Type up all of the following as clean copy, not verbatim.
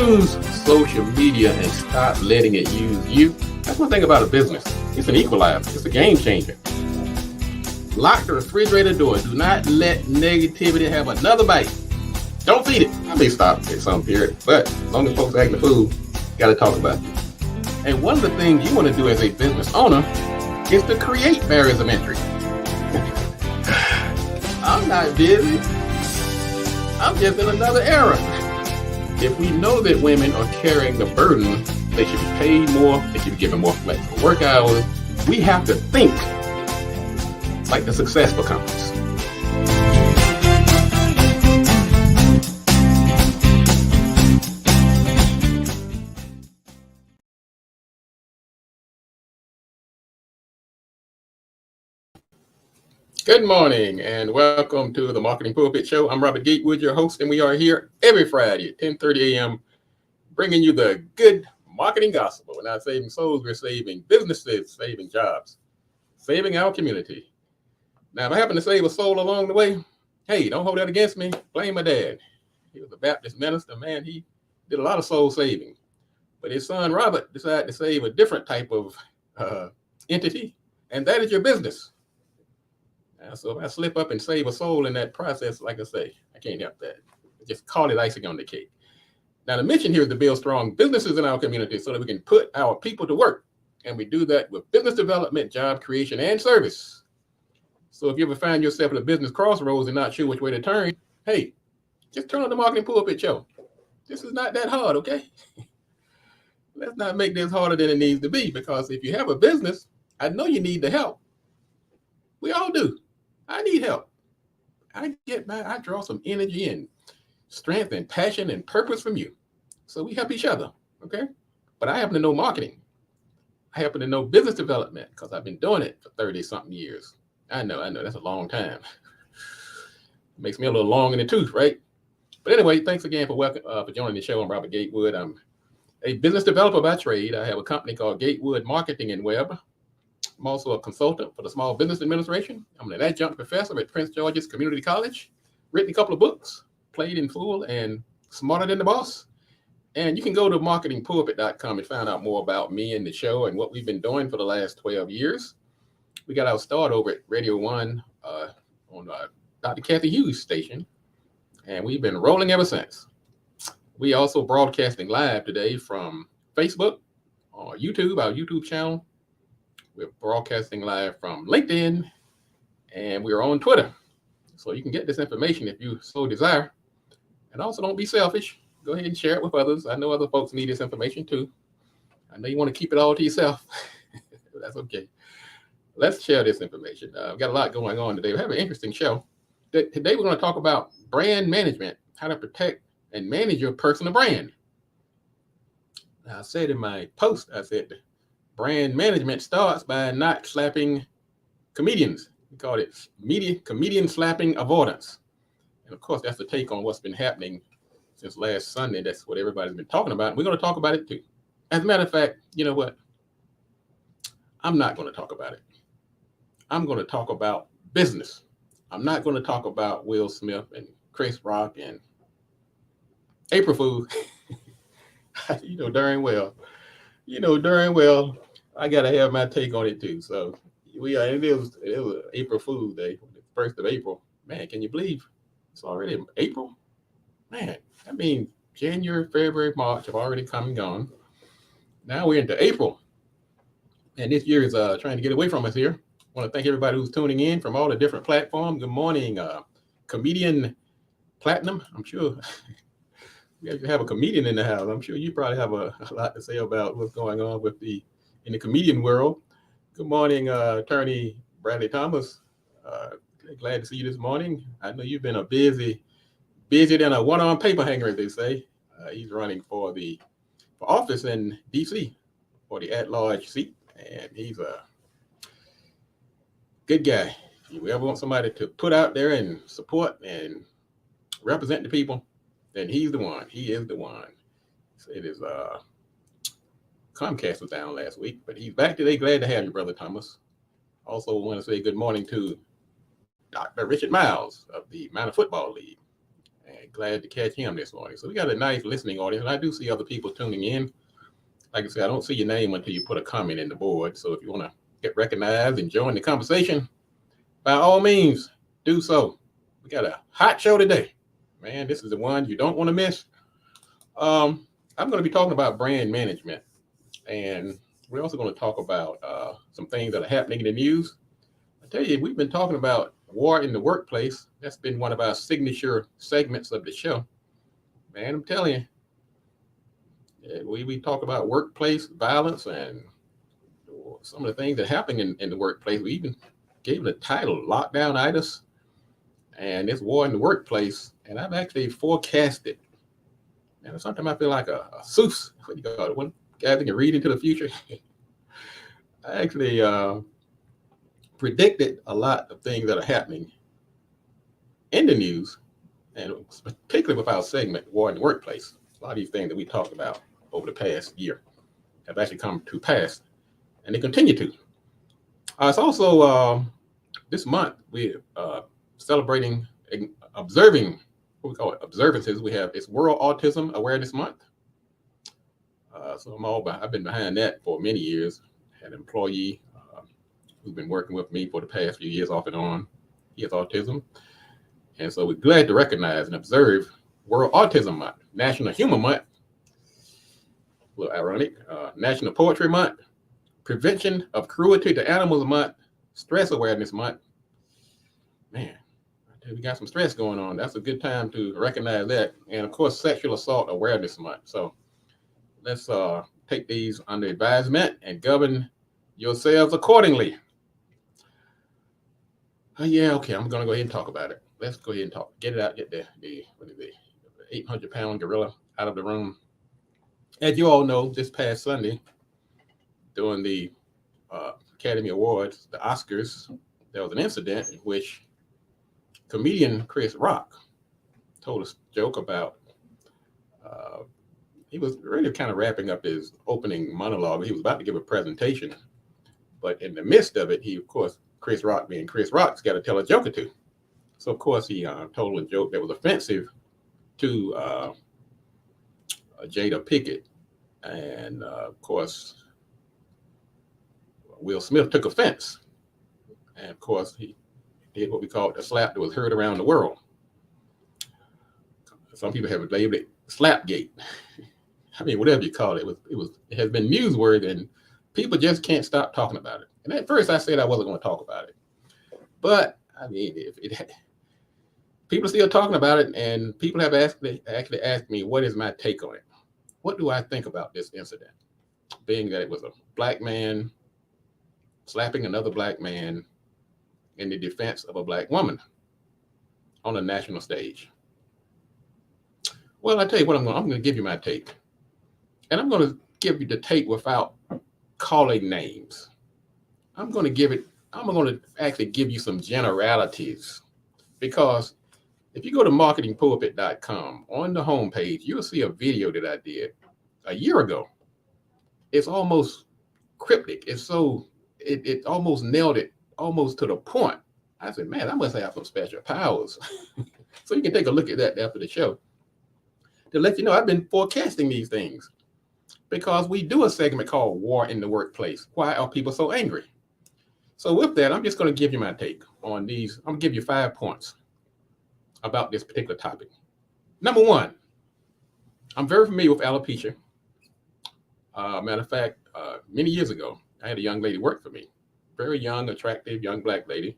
Use social media and stop letting it use you. That's one thing about a business. It's an equalizer. It's a game changer. Lock the refrigerator door. Do not let negativity have another bite. Don't feed it. I may stop at some period, but as long as folks acting the fool, got to talk about it. And one of the things you want to do as a business owner is to create barriers of entry. I'm not busy. I'm just in another era. If we know that women are carrying the burden, they should be paid more, they should be given more flexible work hours, we have to think like the successful companies. Good morning and welcome to the Marketing Pulpit Show. I'm Robert Gatewood, your host, and we are here every Friday at 10:30 a.m. bringing you the good marketing gospel. We're not saving souls, we're saving businesses, saving jobs, saving our community. Now, if I happen to save a soul along the way, hey, don't hold that against me. Blame my dad. He was a Baptist minister, man. He did a lot of soul saving. But his son, Robert, decided to save a different type of entity, and that is your business. So if I slip up and save a soul in that process, like I say, I can't help that. Just call it icing on the cake. Now, the mission here is to build strong businesses in our community so that we can put our people to work. And we do that with business development, job creation, and service. So if you ever find yourself at a business crossroads and not sure which way to turn, hey, just turn on the Marketing Pulpit Show. This is not that hard, okay? Let's not make this harder than it needs to be, because if you have a business, I know you need the help. We all do. I need help. I draw some energy and strength and passion and purpose from you. So we help each other, okay? But I happen to know marketing. I happen to know business development because I've been doing it for 30-something years. I know, that's a long time. Makes me a little long in the tooth, right? But anyway, thanks again for joining the show. I'm Robert Gatewood. I'm a business developer by trade. I have a company called Gatewood Marketing and Web. I'm also a consultant for the Small Business Administration. I'm an adjunct professor at Prince George's Community College, written a couple of books, Played in Full and Smarter Than the Boss. And you can go to marketingpulpit.com and find out more about me and the show and what we've been doing for the last 12 years. We got our start over at Radio 1 on Dr. Kathy Hughes' station, and we've been rolling ever since. We also broadcasting live today from Facebook or YouTube, our YouTube channel. We're broadcasting live from LinkedIn, and we're on Twitter. So you can get this information if you so desire. And also, don't be selfish. Go ahead and share it with others. I know other folks need this information too. I know you want to keep it all to yourself. That's okay. Let's share this information. We've got a lot going on today. We have an interesting show. Today, we're going to talk about brand management, how to protect and manage your personal brand. Now, I said in my post, I said, brand management starts by not slapping comedians. We call it comedian slapping avoidance. And of course, that's the take on what's been happening since last Sunday. That's what everybody's been talking about. And we're going to talk about it too. As a matter of fact, you know what? I'm not going to talk about it. I'm going to talk about business. I'm not going to talk about Will Smith and Chris Rock and April Fool. You know darn well, I got to have my take on it too. So it was April Fool's Day, the 1st of April. Man, can you believe it's already April? Man, I mean, January, February, March have already come and gone. Now we're into April. And this year is trying to get away from us here. I want to thank everybody who's tuning in from all the different platforms. Good morning, Comedian Platinum. I'm sure we have a comedian in the house. I'm sure you probably have a lot to say about what's going on in the comedian world. Good morning, Attorney Bradley Thomas. Glad to see you this morning. I know you've been busier than a one-armed paper hanger, as they say. He's running for office in D.C. for the at-large seat, and he's a good guy. If you ever want somebody to put out there and support and represent the people, then he's the one. He is the one. It is Comcast was down last week, but he's back today. Glad to have you, Brother Thomas. Also want to say good morning to Dr. Richard Miles of the Minor Football League. And glad to catch him this morning. So we got a nice listening audience, and I do see other people tuning in. Like I said, I don't see your name until you put a comment in the board. So if you want to get recognized and join the conversation, by all means, do so. We got a hot show today. Man, this is the one you don't want to miss. I'm going to be talking about brand management, and we're also going to talk about some things that are happening in the news. I tell you, we've been talking about war in the workplace. That's been one of our signature segments of the show. Man, I'm telling you, we talk about workplace violence and some of the things that happen in the workplace. We even gave it a title, Lockdown-itis, and it's war in the workplace. And I've actually forecasted, and sometimes I feel like a sooth, what do you call it, one guy that can read into the future. I actually predicted a lot of things that are happening in the news, and particularly with our segment, War in the Workplace. A lot of these things that we talked about over the past year have actually come to pass, and they continue to. It's also this month we're celebrating, observing, what we call it, observances. We have it's World Autism Awareness Month. So I've been behind that for many years. Had an employee who's been working with me for the past few years off and on. He has autism. And so we're glad to recognize and observe World Autism Month, National Humor Month, a little ironic, National Poetry Month, Prevention of Cruelty to Animals Month, Stress Awareness Month. Man, we got some stress going on. That's a good time to recognize that. And of course, Sexual Assault Awareness Month. So let's take these under advisement and govern yourselves accordingly. Yeah, okay, I'm going to go ahead and talk about it. Let's go ahead and talk. Get it out, get the 800-pound gorilla out of the room. As you all know, this past Sunday, during the Academy Awards, the Oscars, there was an incident in which comedian Chris Rock told a joke about, he was really kind of wrapping up his opening monologue. He was about to give a presentation, but in the midst of it, he, of course, Chris Rock being Chris Rock's got to tell a joke or two. So, of course, he told a joke that was offensive to Jada Pinkett. And, of course, Will Smith took offense. And, of course, he did what we call a slap that was heard around the world. Some people have labeled it Slapgate. I mean, whatever you call it, it has been newsworthy, and people just can't stop talking about it. And at first I said I wasn't going to talk about it. But, I mean, people are still talking about it, and people have actually asked me, what is my take on it? What do I think about this incident? Being that it was a black man slapping another black man in the defense of a black woman on a national stage. Well, I tell you what, I'm going to give you my take. And I'm going to give you the take without calling names. I'm going to actually give you some generalities, because if you go to marketingpulpit.com, on the homepage, you'll see a video that I did a year ago. It's almost cryptic. It almost nailed it almost to the point. I said, man, I must have some special powers. So you can take a look at that after the show to let you know I've been forecasting these things, because we do a segment called War in the Workplace. Why are people so angry? So with that, I'm just going to give you my take on these. I'm going to give you 5 points about this particular topic. Number one, I'm very familiar with alopecia. Matter of fact, many years ago, I had a young lady work for me, very young, attractive, young black lady,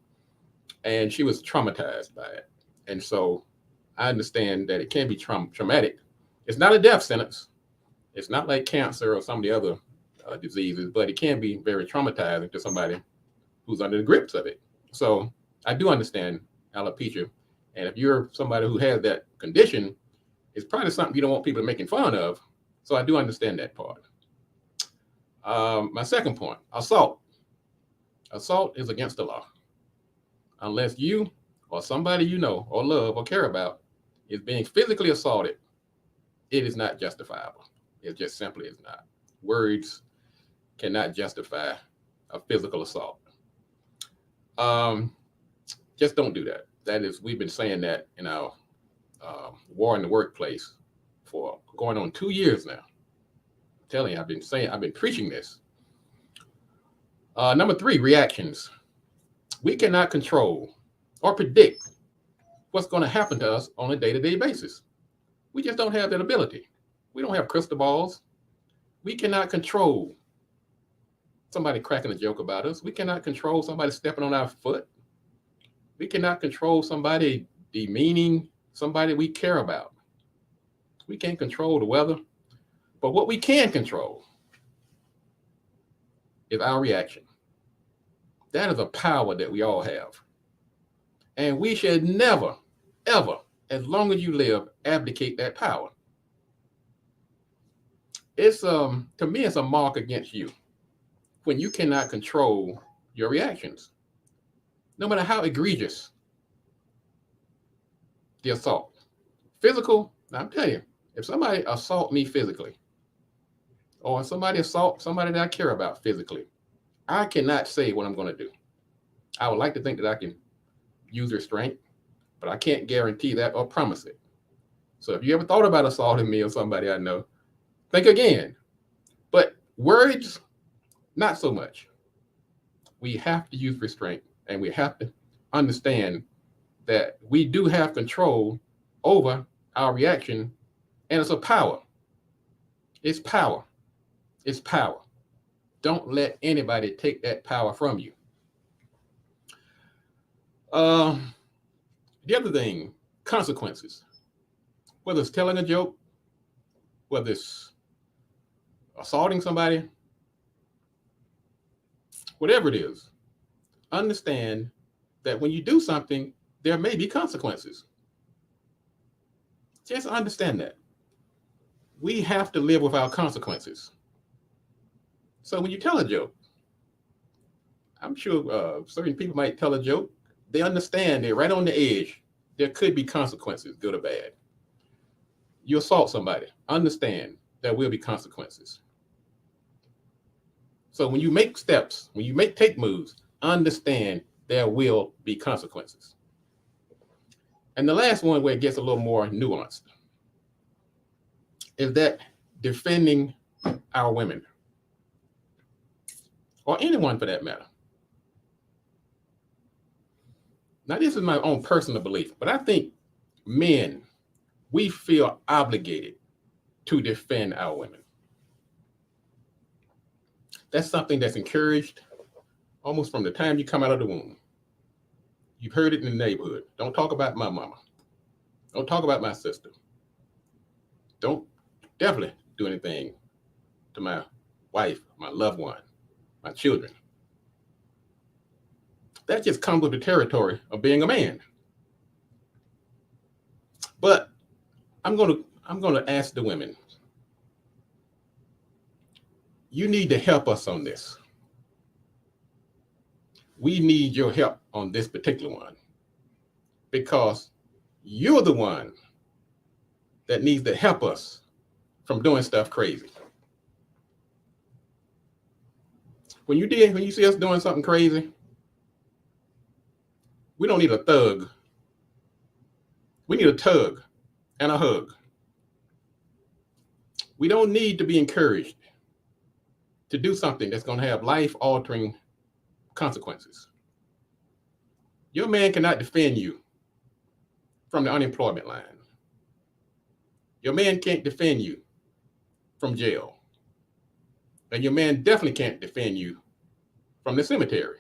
and she was traumatized by it. And so I understand that it can be traumatic. It's not a death sentence. It's not like cancer or some of the other diseases, but it can be very traumatizing to somebody who's under the grips of it. So I do understand alopecia. And if you're somebody who has that condition, it's probably something you don't want people making fun of. So I do understand that part. My second point, assault. Assault is against the law. Unless you or somebody you know or love or care about is being physically assaulted, it is not justifiable. It just simply is not. Words cannot justify a physical assault. Just don't do that. That is, we've been saying that in our war in the workplace for going on 2 years now. I'm telling you, I've been preaching this. Number three, reactions. We cannot control or predict what's going to happen to us on a day-to-day basis. We just don't have that ability. We don't have crystal balls. We cannot control somebody cracking a joke about us. We cannot control somebody stepping on our foot. We cannot control somebody demeaning somebody we care about. We can't control the weather. But what we can control is our reaction. That is a power that we all have. And we should never, ever, as long as you live, abdicate that power. It's to me, it's a mark against you when you cannot control your reactions, no matter how egregious the assault. Physical, I'm telling you, if somebody assault me physically, or somebody assault somebody that I care about physically, I cannot say what I'm going to do. I would like to think that I can use restraint, but I can't guarantee that or promise it. So if you ever thought about assaulting me or somebody I know, think again. But words, not so much. We have to use restraint, and we have to understand that we do have control over our reaction, and it's a power. It's power. It's power. Don't let anybody take that power from you. The other thing, consequences. Whether it's telling a joke, whether it's assaulting somebody, whatever it is, understand that when you do something, there may be consequences. Just understand that. We have to live with our consequences. So when you tell a joke, I'm sure certain people might tell a joke. They understand they're right on the edge. There could be consequences, good or bad. You assault somebody, understand there will be consequences. So when you make steps, when you take moves, understand there will be consequences. And the last one, where it gets a little more nuanced, is that defending our women, or anyone for that matter. Now, this is my own personal belief, but I think men, we feel obligated to defend our women. That's something that's encouraged almost from the time you come out of the womb. You've heard it in the neighborhood. Don't talk about my mama. Don't talk about my sister. Don't definitely do anything to my wife, my loved one, my children. That just comes with the territory of being a man. But I'm going to ask the women, you need to help us on this. We need your help on this particular one, because you're the one that needs to help us from doing stuff crazy. When you see us doing something crazy, we don't need a thug. We need a tug and a hug. We don't need to be encouraged to do something that's going to have life-altering consequences. Your man cannot defend you from the unemployment line. Your man can't defend you from jail. And your man definitely can't defend you from the cemetery.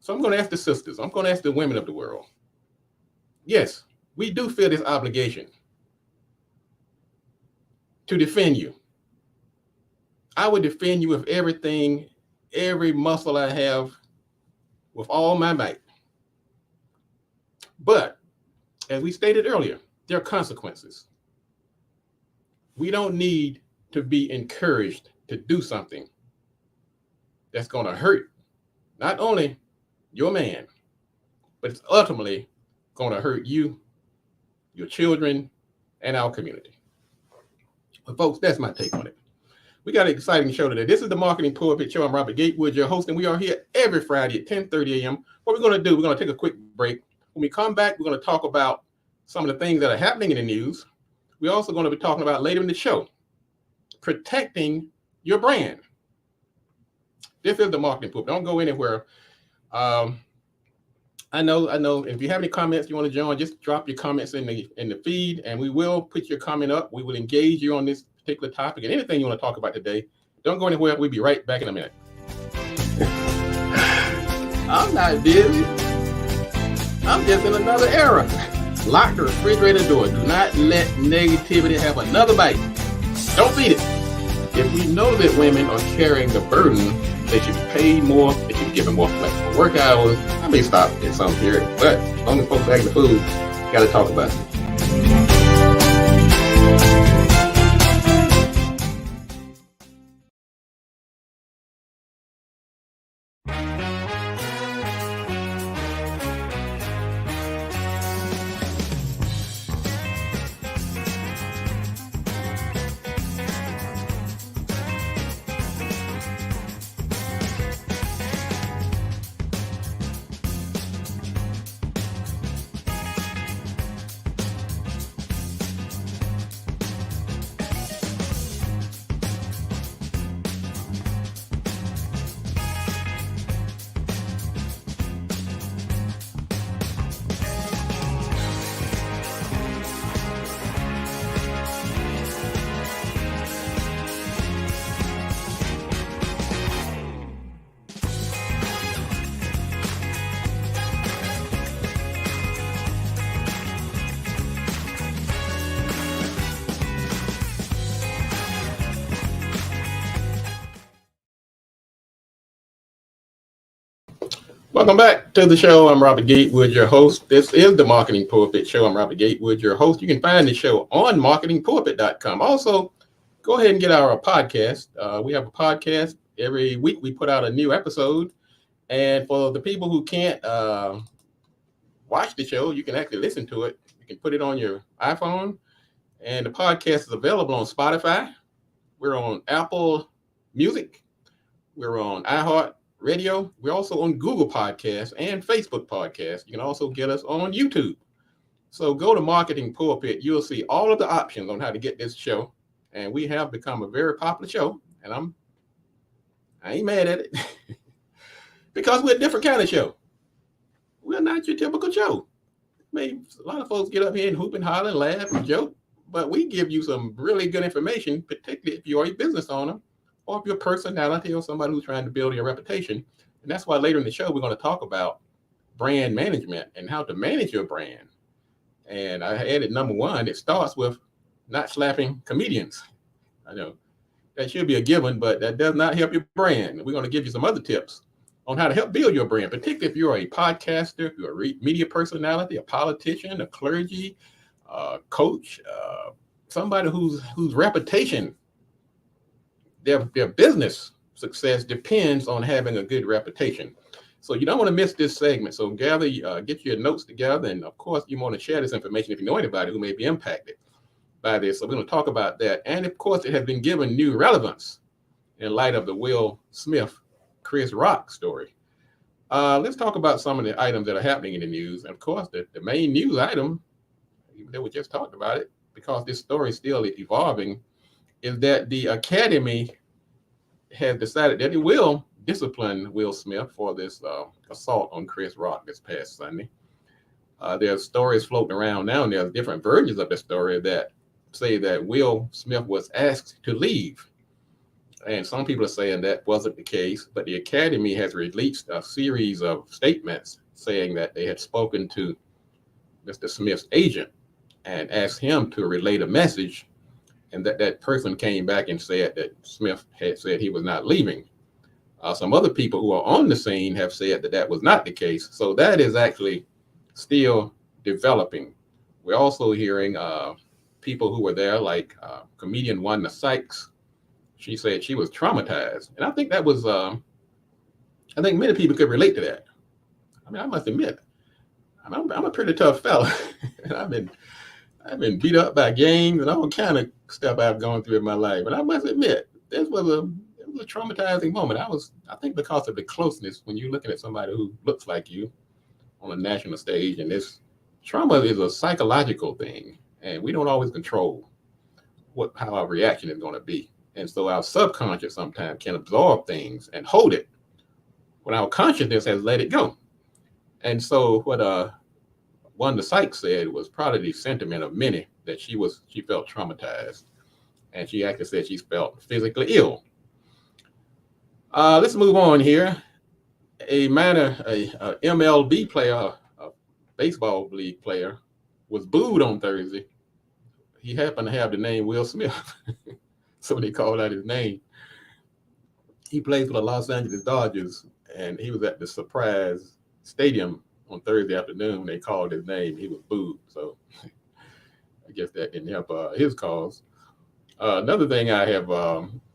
So I'm going to ask the sisters, I'm going to ask the women of the world. Yes, we do feel this obligation to defend you. I would defend you with everything, every muscle I have, with all my might. But as we stated earlier, there are consequences. We don't need to be encouraged to do something that's going to hurt not only your man, but it's ultimately going to hurt you, your children, and our community. But folks, that's my take on it. We got an exciting show today. This is the Marketing Pulpit Show. I'm Robert Gatewood, your host, and we are here every Friday at 10:30 a.m. What we're going to do, we're going to take a quick break. When we come back, we're going to talk about some of the things that are happening in the news. We're also going to be talking about later in the show, protecting your brand. This is the Marketing Pulpit. Don't go anywhere. I know. If you have any comments you want to join, just drop your comments in the feed, and we will put your comment up. We will engage you on this particular topic and anything you want to talk about today. Don't go anywhere. We'll be right back in a minute. I'm not busy. I'm just in another era. Lock the refrigerator door. Do not let negativity have another bite. Don't feed it. If we know that women are carrying the burden, they should be paid more, they should be given more flexible work hours. I may stop in some period, but as long as folks back the food, got to talk about it. Welcome back to the show. I'm Robert Gatewood, your host. This is the Marketing Pulpit Show. I'm Robert Gatewood, your host. You can find the show on marketingpulpit.com. Also, go ahead and get our podcast. We have a podcast. Every week we put out a new episode. And for the people who can't watch the show, you can actually listen to it. You can put it on your iPhone. And the podcast is available on Spotify. We're on Apple Music. We're on iHeart Radio. We're also on Google Podcasts and Facebook Podcasts. You can also get us on YouTube. So go to Marketing Pulpit. You'll see all of the options on how to get this show. And we have become a very popular show. And I ain't mad at it because we're a different kind of show. We're not your typical show. I mean, a lot of folks get up here and hoop and holler and laugh and joke, but we give you some really good information, particularly if you're a business owner, or if your personality or somebody who's trying to build your reputation. And that's why later in the show, we're going to talk about brand management and how to manage your brand. And I added number one, it starts with not slapping comedians. I know that should be a given, but that does not help your brand. We're going to give you some other tips on how to help build your brand, particularly if you're a podcaster, if you're a media personality, a politician, a clergy, coach, somebody whose reputation, their business success depends on having a good reputation. So you don't want to miss this segment. So get your notes together. And of course, you want to share this information if you know anybody who may be impacted by this. So we're going to talk about that. And of course, it has been given new relevance in light of the Will Smith, Chris Rock story. Let's talk about some of the items that are happening in the news. And of course, the main news item, even though we just talked about it, because this story is still evolving, is that the Academy has decided that it will discipline Will Smith for this assault on Chris Rock this past Sunday. There's stories floating around now, and there's different versions of the story that say that Will Smith was asked to leave. And some people are saying that wasn't the case, but the Academy has released a series of statements saying that they had spoken to Mr. Smith's agent and asked him to relay the message, and that person came back and said that Smith had said he was not leaving. Some other people who are on the scene have said that that was not the case. So that is actually still developing. We're also hearing people who were there, like comedian Wanda Sykes. She said she was traumatized. And I think that was, I think many people could relate to that. I mean, I must admit, I'm a pretty tough fella. And I've been beat up by gangs and all kind of stuff I've gone through in my life. But I must admit, this was a traumatizing moment. I think because of the closeness, when you're looking at somebody who looks like you on a national stage and this Trauma is a psychological thing, and we don't always control how our reaction is going to be. And so our subconscious sometimes can absorb things and hold it when our consciousness has let it go. And so what one of the psych said was probably the sentiment of many that she felt traumatized, and she actually said she felt physically ill. Let's move on here. A MLB player, a baseball league player, was booed on Thursday. He happened to have the name Will Smith, so they called out his name. He plays for the Los Angeles Dodgers, and he was at the Surprise Stadium on Thursday afternoon. They called his name. He was booed, so I guess that didn't help his cause. Another thing I have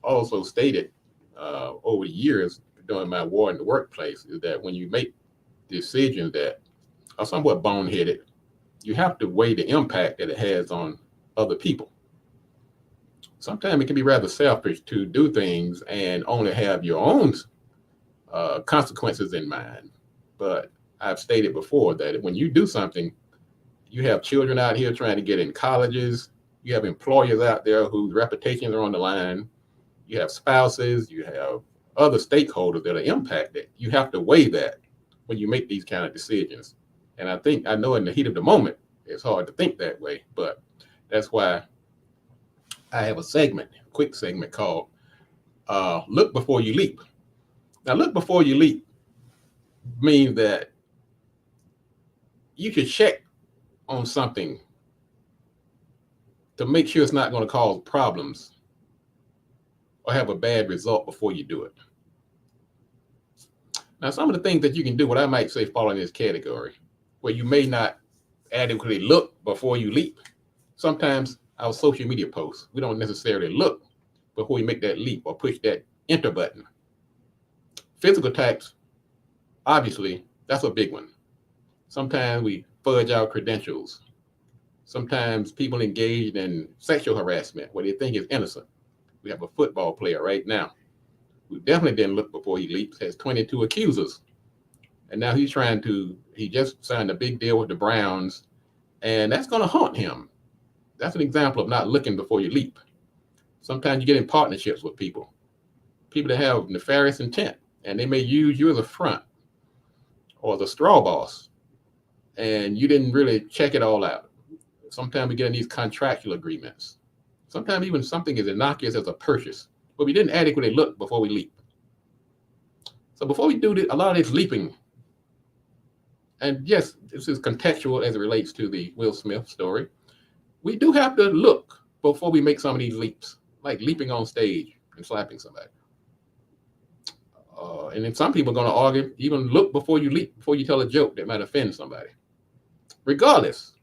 also stated over the years during my war in the workplace is that when you make decisions that are somewhat boneheaded, you have to weigh the impact that it has on other people. Sometimes it can be rather selfish to do things and only have your own consequences in mind. But I've stated before that when you do something, you have children out here trying to get in colleges, you have employers out there whose reputations are on the line, you have spouses, you have other stakeholders that are impacted. You have to weigh that when you make these kind of decisions. And I know in the heat of the moment, it's hard to think that way, but that's why I have a quick segment called Look Before You Leap. Now, look before you leap means that you should check on something to make sure it's not going to cause problems or have a bad result before you do it. Now, some of the things that you can do, what I might say fall in this category, where you may not adequately look before you leap. Sometimes our social media posts, we don't necessarily look before we make that leap or push that enter button. Physical types, obviously, that's a big one. Sometimes we fudge our credentials. Sometimes people engaged in sexual harassment where they think it's innocent. We have a football player right now who definitely didn't look before he leaps, has 22 accusers. And now he just signed a big deal with the Browns, and that's going to haunt him. That's an example of not looking before you leap. Sometimes you get in partnerships with people that have nefarious intent, and they may use you as a front or as a straw boss, and you didn't really check it all out. Sometimes we get in these contractual agreements. Sometimes even something as innocuous as a purchase, but we didn't adequately look before we leap. So before we do a lot of this leaping, and yes, this is contextual as it relates to the Will Smith story, we do have to look before we make some of these leaps, like leaping on stage and slapping somebody. And then some people are going to argue, even look before you leap, before you tell a joke that might offend somebody. Regardless,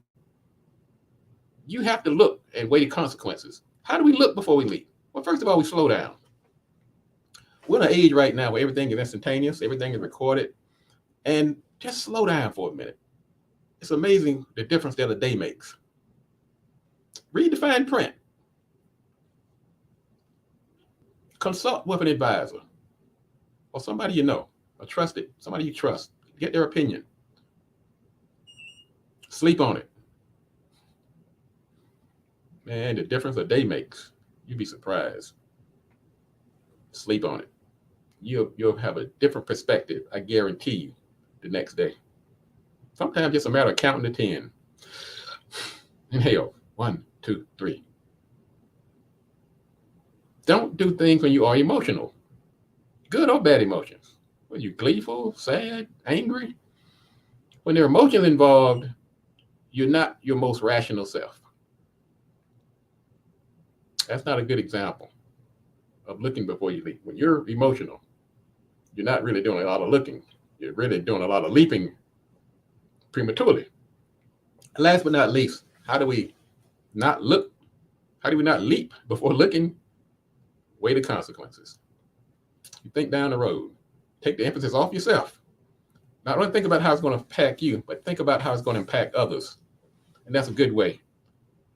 you have to look and weigh the consequences. How do we look before we leap? Well, first of all, we slow down. We're in an age right now where everything is instantaneous, everything is recorded, and just slow down for a minute. It's amazing the difference that a day makes. Read the fine print. Consult with an advisor or somebody you know, somebody you trust. Get their opinion. Sleep on it. Man, the difference a day makes, you'd be surprised. Sleep on it. You'll have a different perspective, I guarantee you, the next day. Sometimes it's a matter of counting to 10. Inhale. 1, 2, 3. Don't do things when you are emotional, good or bad emotions. When you're gleeful, sad, angry, when there are emotions involved, you're not your most rational self. That's not a good example of looking before you leap. When you're emotional, you're not really doing a lot of looking. You're really doing a lot of leaping prematurely. And last but not least, how do we not look? How do we not leap before looking? Weigh the consequences. You think down the road. Take the emphasis off yourself. Not only think about how it's going to impact you, but think about how it's going to impact others. And that's a good way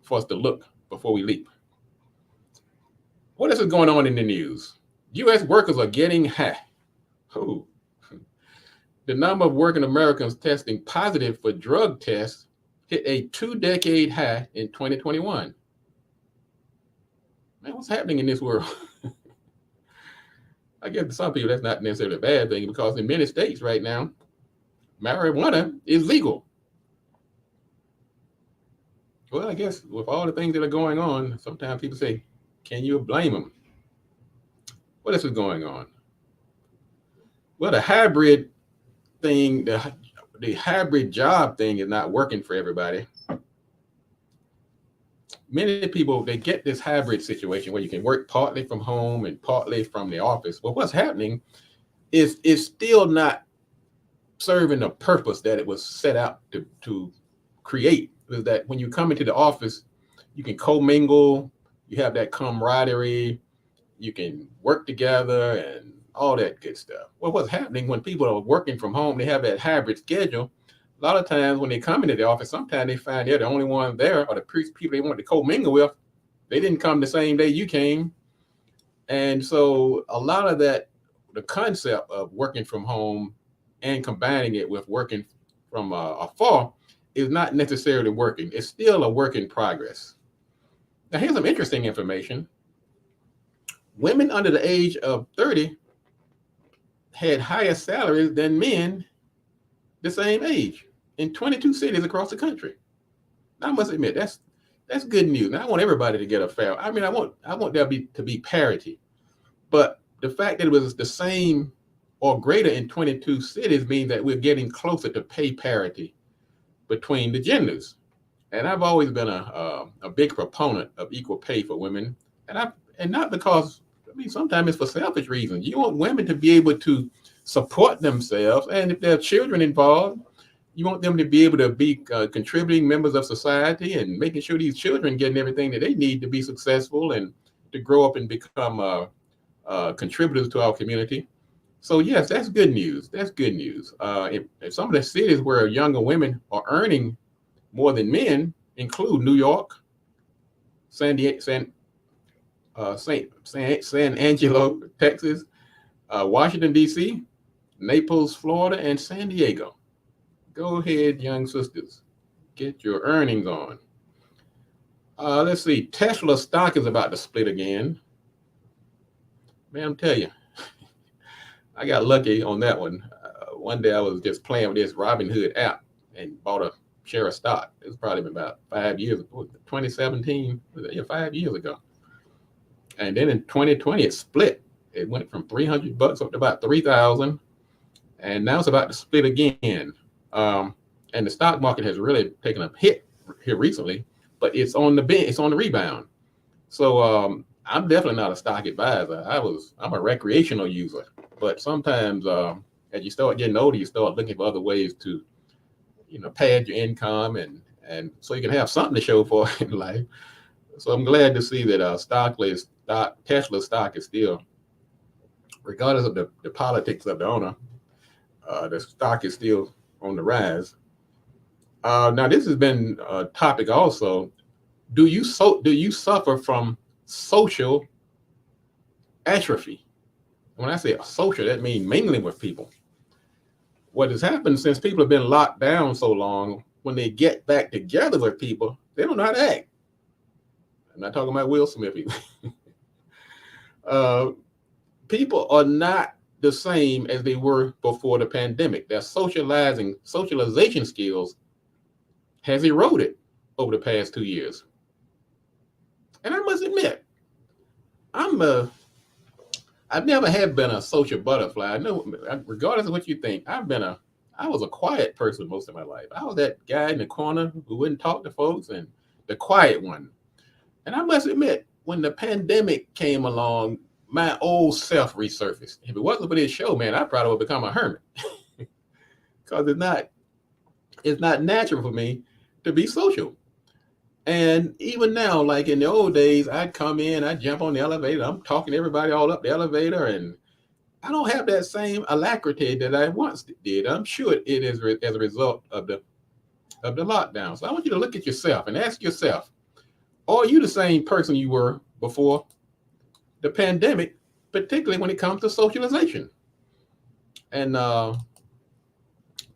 for us to look before we leap. What else is going on in the news? U.S. workers are getting high. The number of working Americans testing positive for drug tests hit a 2-decade high in 2021. Man, what's happening in this world? I guess to some people that's not necessarily a bad thing because in many states right now, marijuana is legal. Well, I guess with all the things that are going on, sometimes people say, can you blame them? What else is going on? Well, the hybrid thing, the hybrid job thing is not working for everybody. Many people, they get this hybrid situation where you can work partly from home and partly from the office. Well, what's happening is it's still not serving the purpose that it was set out to create. Is that when you come into the office, you can commingle, you have that camaraderie, you can work together and all that good stuff. Well, what's happening when people are working from home, they have that hybrid schedule. A lot of times when they come into the office, sometimes they find they're the only one there, or the people they want to commingle with, they didn't come the same day you came. And so a lot of that, the concept of working from home and combining it with working from afar is not necessarily working. It's still a work in progress. Now, here's some interesting information. Women under the age of 30 had higher salaries than men the same age in 22 cities across the country. Now, I must admit, that's good news. Now, I want everybody to get a fair. I mean, I want there to be parity, but the fact that it was the same or greater in 22 cities means that we're getting closer to pay parity between the genders. And I've always been a big proponent of equal pay for women, and not because, I mean, sometimes it's for selfish reasons. You want women to be able to support themselves, and if there are children involved, you want them to be able to be contributing members of society and making sure these children getting everything that they need to be successful and to grow up and become contributors to our community. So yes, that's good news. That's good news. If some of the cities where younger women are earning more than men include New York, San Angelo, Texas, Washington, D.C., Naples, Florida, and San Diego. Go ahead, young sisters. Get your earnings on. Let's see. Tesla stock is about to split again. Man, I'm telling you, I got lucky on that one. One day I was just playing with this Robinhood app and bought a share of stock. It's probably been about 5 years, 2017, 5 years ago. And then in 2020, it split. It went from $300 up to about 3,000, and now it's about to split again. And the stock market has really taken a hit here recently, but it's on the rebound. So I'm definitely not a stock advisor. I'm a recreational user, but sometimes as you start getting older, you start looking for other ways to, pad your income and so you can have something to show for in life. So I'm glad to see that Tesla stock is still, regardless of the politics of the owner, the stock is still on the rise. Now this has been a topic also. Do you suffer from social atrophy? When I say social, that means mingling with people. What has happened since people have been locked down so long, when they get back together with people, they don't know how to act. I'm not talking about Will Smith either. People are not the same as they were before the pandemic. Their socialization skills has eroded over the past 2 years. And I must admit, I've never have been a social butterfly. I know, regardless of what you think, I was a quiet person most of my life. I was that guy in the corner who wouldn't talk to folks and the quiet one. And I must admit, when the pandemic came along, my old self resurfaced. If it wasn't for this show, man, I probably would become a hermit. Because it's not natural for me to be social. And even now, like in the old days, I'd come in, I'd jump on the elevator, I'm talking to everybody all up the elevator, and I don't have that same alacrity that I once did. I'm sure it is as a result of the lockdown. So I want you to look at yourself and ask yourself, are you the same person you were before the pandemic, particularly when it comes to socialization? And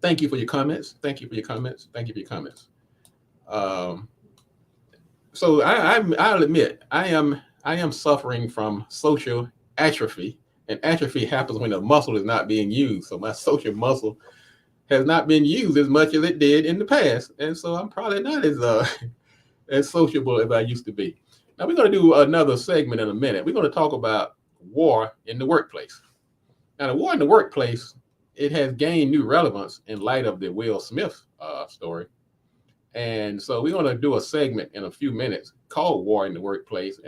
thank you for your comments. Thank you for your comments. Thank you for your comments. Um, so I'll admit I am suffering from social atrophy, and atrophy happens when the muscle is not being used. So my social muscle has not been used as much as it did in the past, and so I'm probably not as as sociable as I used to be. Now we're going to do another segment in a minute. We're going to talk about war in the workplace. Now the war in the workplace, it has gained new relevance in light of the Will Smith story. And so we're going to do a segment in a few minutes called War in the Workplace.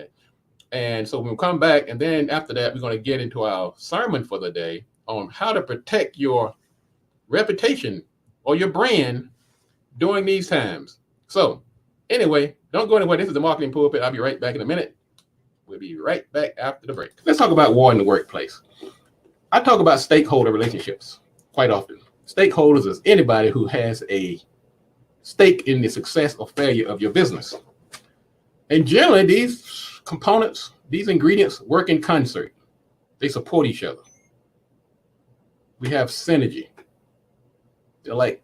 And so we'll come back, and then after that, we're going to get into our sermon for the day on how to protect your reputation or your brand during these times. So anyway, don't go anywhere. This is the Marketing Pulpit. I'll be right back in a minute. We'll be right back after the break. Let's talk about war in the workplace. I talk about stakeholder relationships quite often. Stakeholders is anybody who has a stake in the success or failure of your business. And generally, these components, these ingredients work in concert. They support each other. We have synergy. They're like,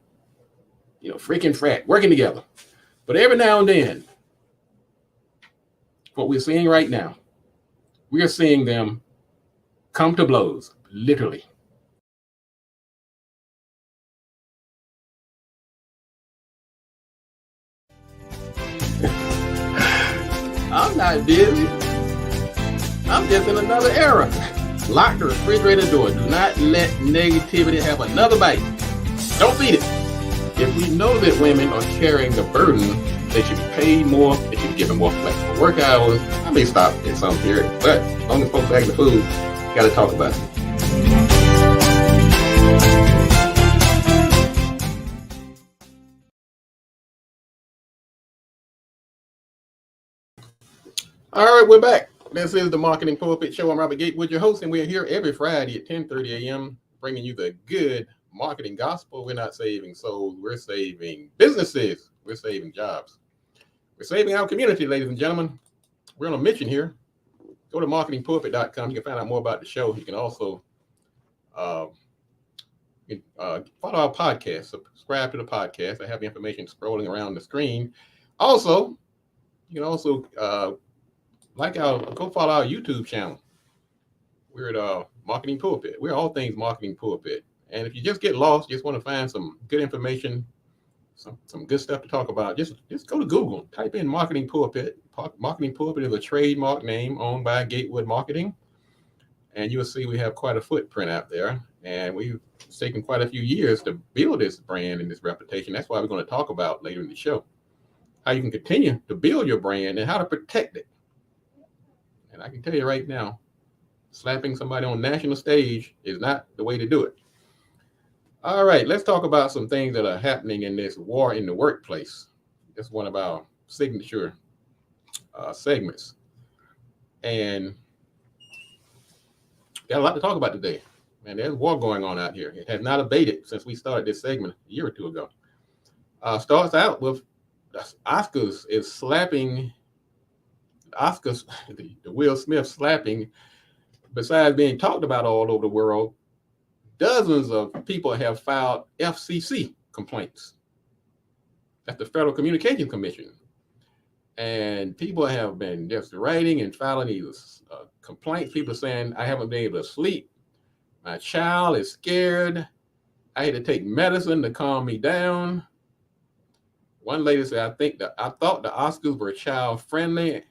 freaking frat, working together. But every now and then, what we're seeing right now, we are seeing them come to blows, literally. I'm not busy. I'm just in another era. Lock the refrigerator door. Do not let negativity have another bite. Don't feed it. If we know that women are carrying the burden, they should be paid more. They should be given more flexible work hours. I may stop in some period, but as long as folks bag the food, got to talk about it. All right, we're back. This is the Marketing Pulpit Show. I'm Robert Gatewood, your host, and we're here every Friday at 10:30 a.m. bringing you the good marketing gospel. We're not saving souls. We're saving businesses. We're saving jobs. We're saving our community, ladies and gentlemen. We're on a mission here. Go to marketingpulpit.com. You can find out more about the show. You can also follow our podcast. Subscribe to the podcast. I have the information scrolling around the screen. Also, you can also go follow our YouTube channel. We're at Marketing Pulpit. We're all things Marketing Pulpit. And if you just get lost, just want to find some good information, some good stuff to talk about, just go to Google, type in Marketing Pulpit. Marketing Pulpit is a trademark name owned by Gatewood Marketing. And you'll see we have quite a footprint out there. And we've taken quite a few years to build this brand and this reputation. That's why we're going to talk about later in the show how you can continue to build your brand and how to protect it. And I can tell you right now, slapping somebody on national stage is not the way to do it. All right, let's talk about some things that are happening in this war in the workplace. That's one of our signature segments. And got a lot to talk about today. Man, there's war going on out here. It has not abated since we started this segment a year or two ago. Starts out with the Oscars is slapping, the Will Smith slapping, besides being talked about all over the world, dozens of people have filed FCC complaints. That's the Federal Communications Commission. And people have been just writing and filing these complaints. People are saying, I haven't been able to sleep. My child is scared. I had to take medicine to calm me down. One lady said, I thought the Oscars were child friendly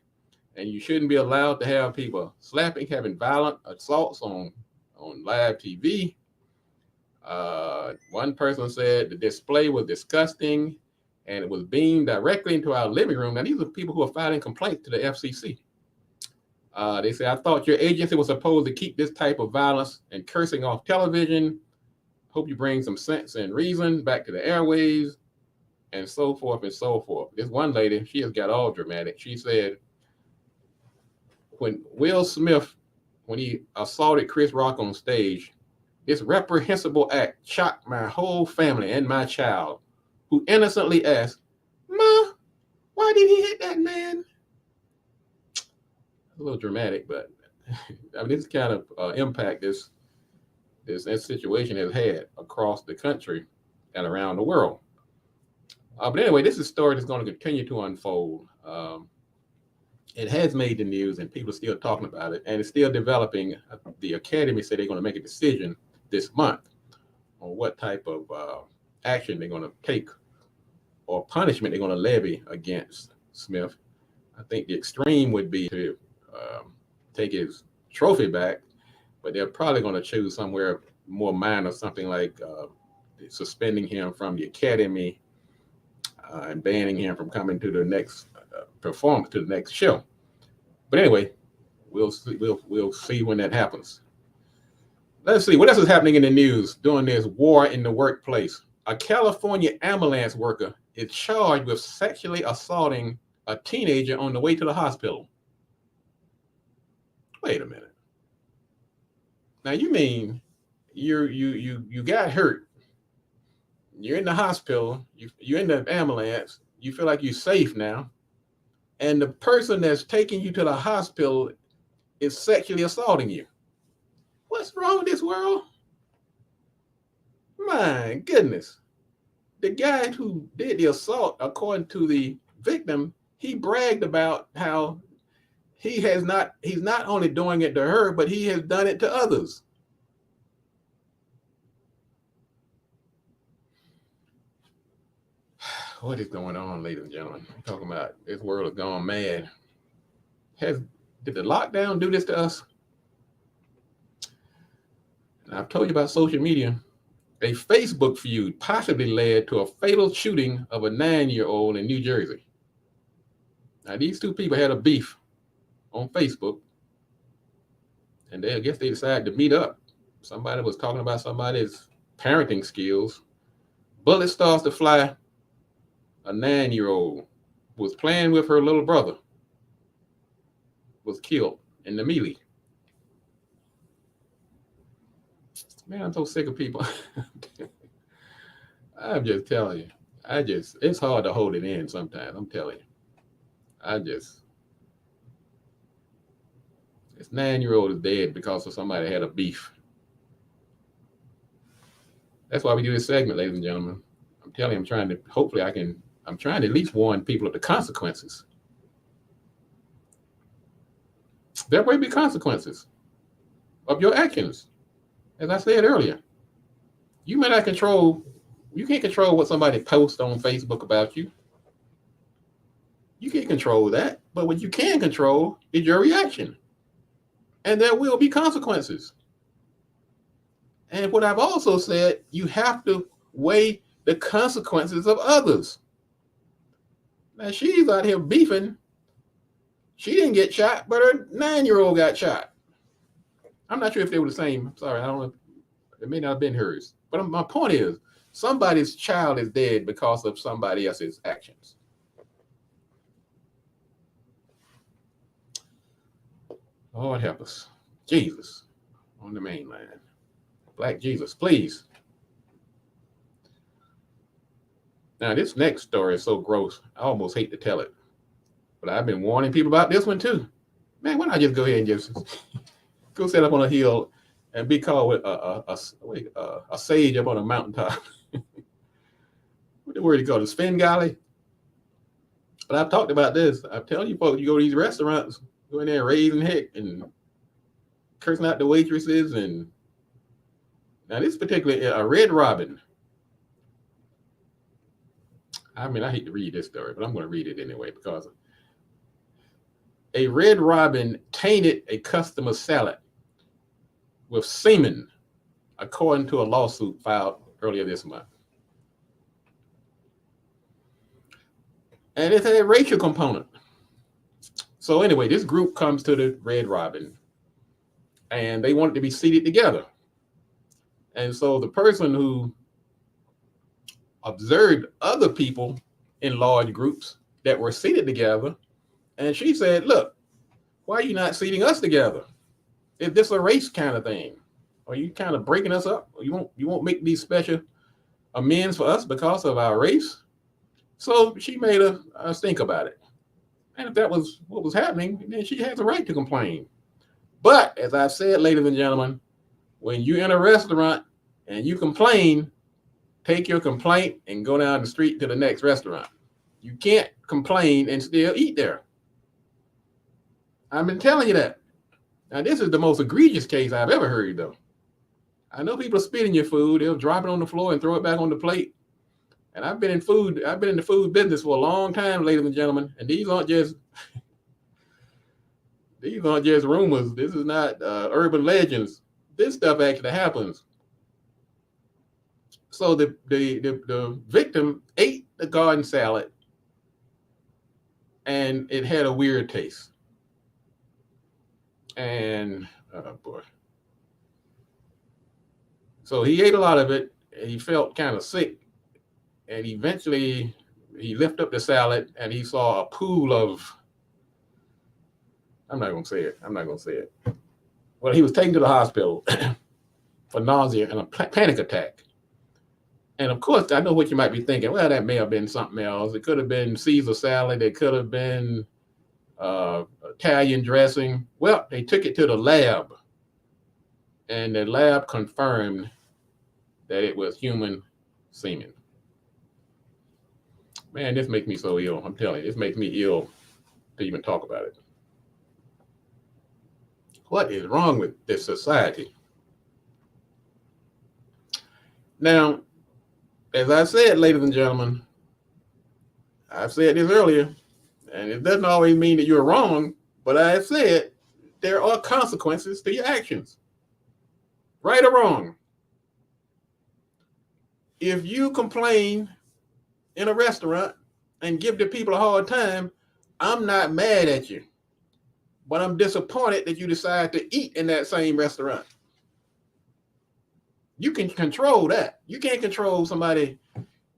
and you shouldn't be allowed to have people slapping, having violent assaults on live TV. One person said the display was disgusting and it was beamed directly into our living room. Now, these are people who are filing complaints to the FCC. They say, I thought your agency was supposed to keep this type of violence and cursing off television. Hope you bring some sense and reason back to the airwaves, and so forth and so forth. This one lady, she has got all dramatic. She said, when Will Smith, when he assaulted Chris Rock on stage, this reprehensible act shocked my whole family and my child, who innocently asked, Ma, why did he hit that man? A little dramatic, but I mean, this kind of impact this situation has had across the country and around the world. But anyway, this is a story that's going to continue to unfold. It has made the news, and people are still talking about it, and it's still developing. The academy said they're going to make a decision this month on what type of action they're going to take or punishment they're going to levy against Smith. I think the extreme would be to take his trophy back, but they're probably going to choose somewhere more minor, something like suspending him from the academy and banning him from coming to the next performance, to the next show. But anyway, we'll see when that happens. Let's see what else is happening in the news during this war in the workplace. A California ambulance worker is charged with sexually assaulting a teenager on the way to the hospital. Wait a minute. Now you mean you got hurt? You're in the hospital. You're in the ambulance. You feel like you're safe now, and the person that's taking you to the hospital is sexually assaulting you. What's wrong with this world? My goodness. The guy who did the assault, according to the victim, he bragged about how he's not only doing it to her, but he has done it to others. What is going on, ladies and gentlemen? I'm talking about this world has gone mad. Did the lockdown do this to us? And I've told you about social media. A Facebook feud possibly led to a fatal shooting of a 9-year-old in New Jersey. Now, these two people had a beef on Facebook, and I guess they decided to meet up. Somebody was talking about somebody's parenting skills. Bullet starts to fly. A 9-year-old was playing with her little brother, was killed in the melee. Man, I'm so sick of people. I'm just telling you. It's hard to hold it in sometimes. I'm telling you. This 9-year-old is dead because of somebody had a beef. That's why we do this segment, ladies and gentlemen. I'm telling you, I'm trying to at least warn people of the consequences. There will be consequences of your actions. As I said earlier, you can't control what somebody posts on Facebook about you. You can't control that, but what you can control is your reaction. And there will be consequences. And what I've also said, you have to weigh the consequences of others. Now, she's out here beefing. She didn't get shot, but her 9-year-old got shot. I'm not sure if they were the same. Sorry, I don't know. It may not have been hers. But my point is, somebody's child is dead because of somebody else's actions. Lord help us. Jesus on the main line. Black Jesus, please. Now, this next story is so gross, I almost hate to tell it. But I've been warning people about this one too. Man, why not just go ahead and just go sit up on a hill and be called with a sage up on a mountaintop? What the word you call it? Svengali? But I've talked about this. I'm telling you folks, you go to these restaurants, go in there raising heck and cursing out the waitresses. And now this particularly a Red Robin. I mean, I hate to read this story, but I'm going to read it anyway because a Red Robin tainted a customer's salad with semen, according to a lawsuit filed earlier this month. And it's a racial component. So anyway, this group comes to the Red Robin and they wanted to be seated together. And so the person who observed other people in large groups that were seated together, and she said, look, why are you not seating us together? Is this a race kind of thing? Are you kind of breaking us up? You won't make these special amends for us because of our race? So she made a stink about it. And if that was what was happening, then she has a right to complain. But as I've said, ladies and gentlemen, when you're in a restaurant and you complain, take your complaint and go down the street to the next restaurant. You can't complain and still eat there. I've been telling you that. Now, this is the most egregious case I've ever heard, though. I know people spit in your food. They'll drop it on the floor and throw it back on the plate. And I've been in the food business for a long time, ladies and gentlemen. And these aren't just rumors. This is not urban legends. This stuff actually happens. So the victim ate the garden salad, and it had a weird taste. And oh boy. So he ate a lot of it, and he felt kind of sick. And eventually he lifted up the salad and he saw a pool of, I'm not going to say it. Well, he was taken to the hospital for nausea and a panic attack. And of course, I know what you might be thinking. Well, that may have been something else. It could have been Caesar salad. It could have been Italian dressing. Well, they took it to the lab, and the lab confirmed that it was human semen. Man, this makes me so ill. I'm telling you, this makes me ill to even talk about it. What is wrong with this society? Now, as I said, ladies and gentlemen, I've said this earlier, and it doesn't always mean that you're wrong, but I said there are consequences to your actions, right or wrong. If you complain in a restaurant and give the people a hard time, I'm not mad at you, but I'm disappointed that you decide to eat in that same restaurant. You can control that. You can't control somebody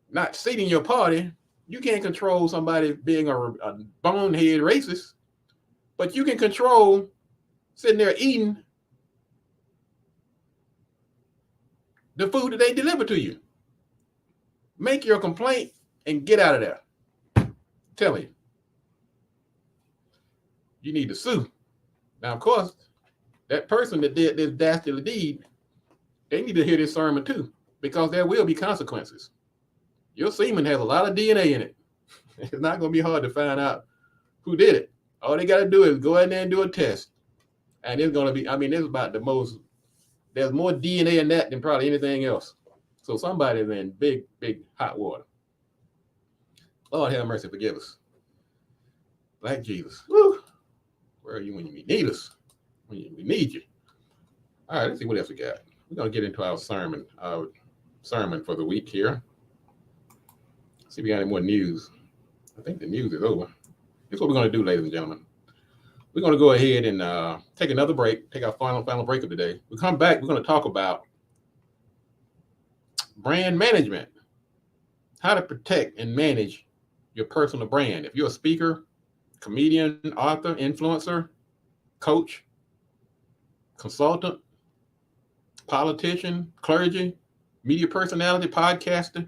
not seating your party. You can't control somebody being a bonehead racist, but you can control sitting there eating the food that they deliver to you. Make your complaint and get out of there. I'm telling you. You need to sue. Now, of course, that person that did this dastardly deed, they need to hear this sermon too, because there will be consequences. Your semen has a lot of DNA in it. It's not going to be hard to find out who did it. All they got to do is go in there and do a test. And it's going to be, it's about there's more DNA in that than probably anything else. So somebody's in big, big hot water. Lord have mercy, forgive us. Black Jesus. Woo. Where are you when you need us? We need you. All right, let's see what else we got. We're going to get into our sermon for the week here. See if we got any more news. I think the news is over. Here's what we're going to do, ladies and gentlemen. We're going to go ahead and take another break, take our final break of the day. We come back, we're going to talk about brand management, how to protect and manage your personal brand. If you're a speaker, comedian, author, influencer, coach, consultant, politician, clergy, media personality, podcaster,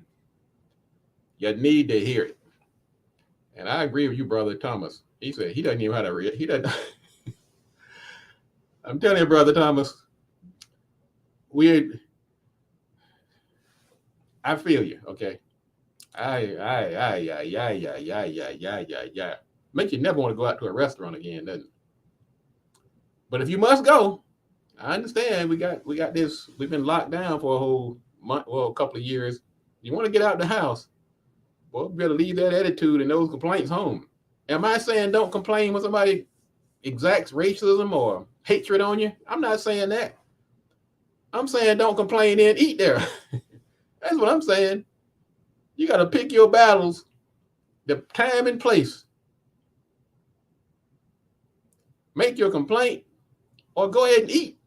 you need to hear it. And I agree with you, Brother Thomas. He said he doesn't even know how to read. He doesn't. I'm telling you, Brother Thomas, I feel you, okay? Make you never want to go out to a restaurant again, doesn't it? But if you must go, I understand. We got this. We've been locked down for a whole month, well, a couple of years. You want to get out the house, well, you better leave that attitude and those complaints home. Am I saying don't complain when somebody exacts racism or hatred on you? I'm not saying that. I'm saying don't complain and eat there. That's what I'm saying. You got to pick your battles, the time and place. Make your complaint or go ahead and eat.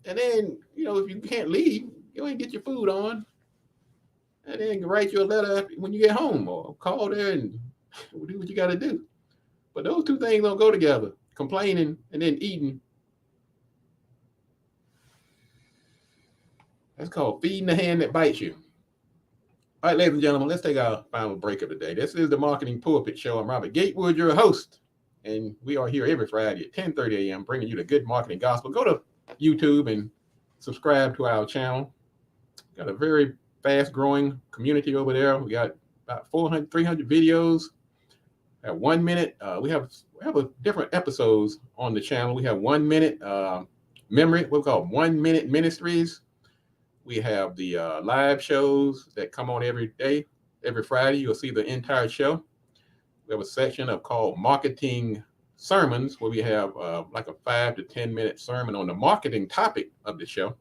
And then, if you can't leave, go ahead and get your food on. And then write you a letter when you get home or call there and do what you got to do. But those two things don't go together. Complaining and then eating. That's called feeding the hand that bites you. All right, ladies and gentlemen, let's take our final break of the day. This is the Marketing Pulpit Show. I'm Robert Gatewood, your host. And we are here every Friday at 10:30 a.m. bringing you the good marketing gospel. Go to YouTube and subscribe to our channel. Got a very fast growing community over there. We got about 400, 300 videos at 1 minute. We have a different episodes on the channel. We have 1 minute memory, what we call 1 minute ministries. We have the live shows that come on every day, every Friday. You'll see the entire show. We have a section called marketing sermons, where we have like a 5 to 10 minute sermon on the marketing topic of the show.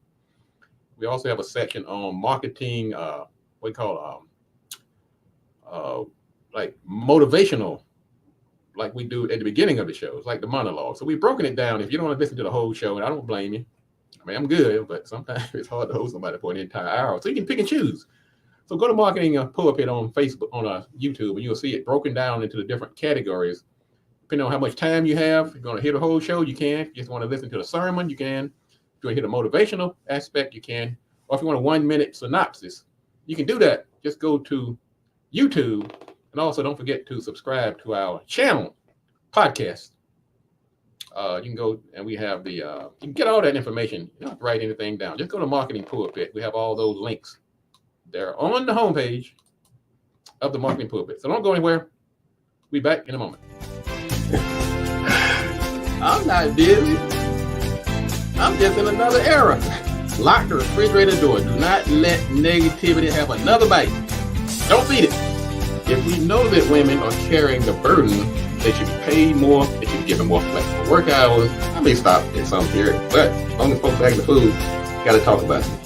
We also have a section on marketing, what we call like motivational, like we do at the beginning of the show. It's like the monologue. So we've broken it down. If you don't want to listen to the whole show, and I don't blame you. I mean, I'm good, but sometimes it's hard to hold somebody for an entire hour. So you can pick and choose. So go to Marketing Pulpit on Facebook, on YouTube, and you'll see it broken down into the different categories. Depending on how much time you have, if you're going to hear the whole show, you can. If you just want to listen to the sermon, you can. If you want to hear the motivational aspect, you can. Or if you want a 1 minute synopsis, you can do that. Just go to YouTube. And also don't forget to subscribe to our channel podcast. You can go and we have the, you can get all that information. You don't have to write anything down. Just go to Marketing Pulpit. We have all those links. They're on the homepage of the Marketing Pulpit. So don't go anywhere. We'll be back in a moment. I'm not busy. I'm just in another era. Lock the refrigerator door. Do not let negativity have another bite. Don't feed it. If we know that women are carrying the burden, they should be paid more. They should be given more flexible work hours. I may stop in some period, but as long as folks bag the food, got to talk about it.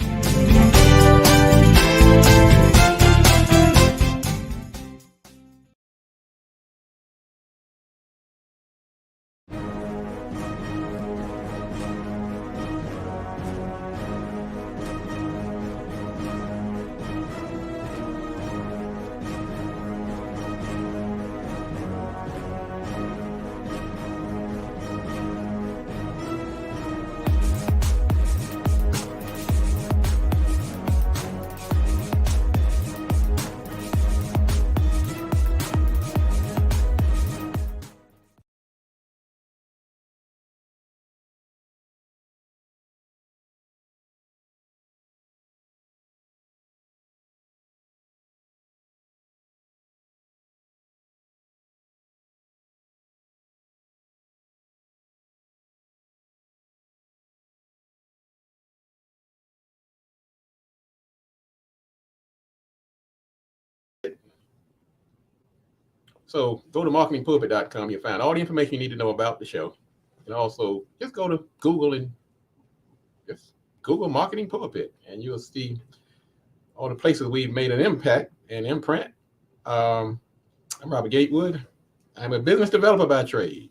So go to marketingpulpit.com. You'll find all the information you need to know about the show. And also just go to Google and just Google Marketing Pulpit, and you'll see all the places we've made an impact and imprint. I'm Robert Gatewood. I'm a business developer by trade.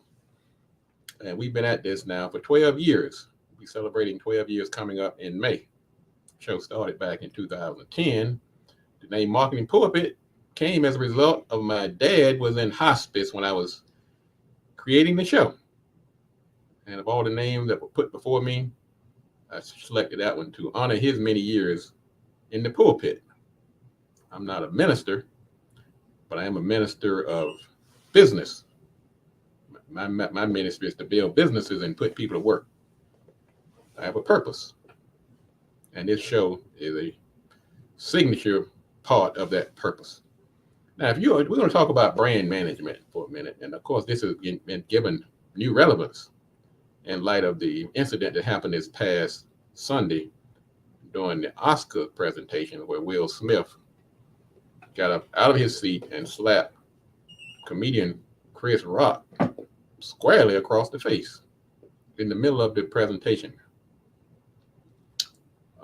And we've been at this now for 12 years. We'll be celebrating 12 years coming up in May. The show started back in 2010. The name Marketing Pulpit came as a result of my dad was in hospice when I was creating the show. And of all the names that were put before me, I selected that one to honor his many years in the pulpit. I'm not a minister, but I am a minister of business. My ministry is to build businesses and put people to work. I have a purpose. And this show is a signature part of that purpose. Now, we're going to talk about brand management for a minute. And of course, this has been given new relevance in light of the incident that happened this past Sunday during the Oscar presentation, where Will Smith got up out of his seat and slapped comedian Chris Rock squarely across the face in the middle of the presentation.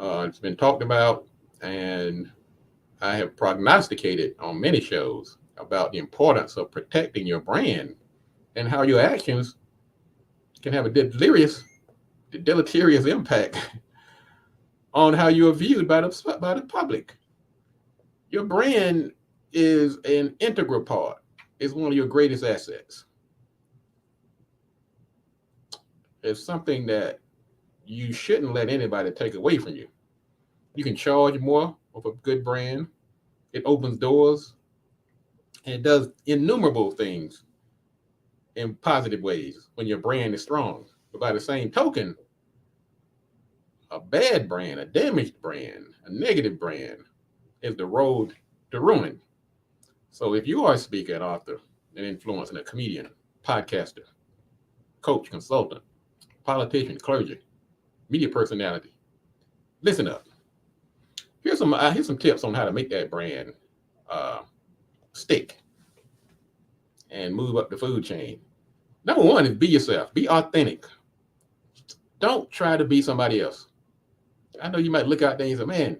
It's been talked about, and I have prognosticated on many shows about the importance of protecting your brand and how your actions can have a deleterious impact on how you are viewed by the public. Your brand is an integral part. It's one of your greatest assets. It's something that you shouldn't let anybody take away from you. You can charge more with a good brand. It opens doors, and it does innumerable things in positive ways when your brand is strong. But by the same token, a bad brand, a damaged brand, a negative brand is the road to ruin. So if you are a speaker, an author, an influencer, a comedian, podcaster, coach, consultant, politician, clergy, media personality, listen up. Here's some tips on how to make that brand uh, stick and move up the food chain. Number one is be yourself. Be authentic. Don't try to be somebody else. I know you might look out there and say, "Man,